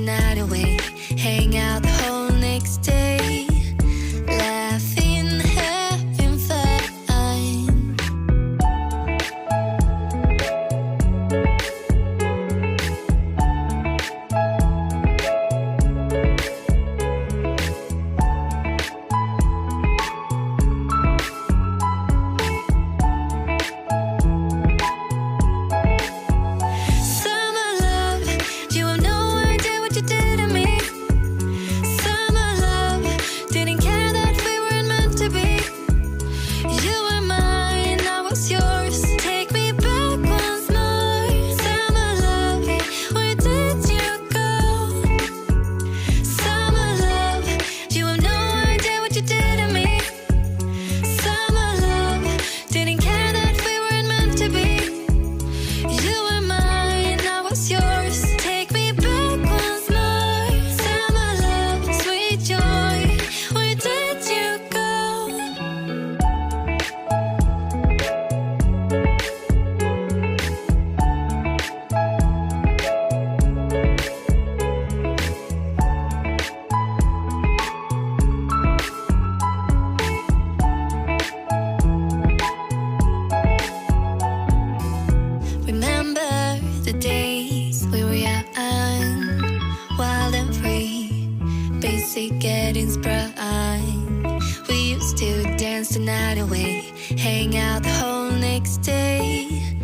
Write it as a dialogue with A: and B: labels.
A: night away, hang out the whole next day, laughing, having fun. Summer love, you have no idea what you did to me. Summer love, didn't care that we weren't meant to be. You were mine, I was yours. Take me back once more. Summer love, where did you go? Summer love, you have no idea what you did to me. Summer love, didn't care that we weren't meant to be. You were mine, I was yours. Take me back once more. Summer love, sweet joy, where did you go? Remember the days we were young, wild and free, basic getting sprung. We used to dance the night away, hang out the whole next day,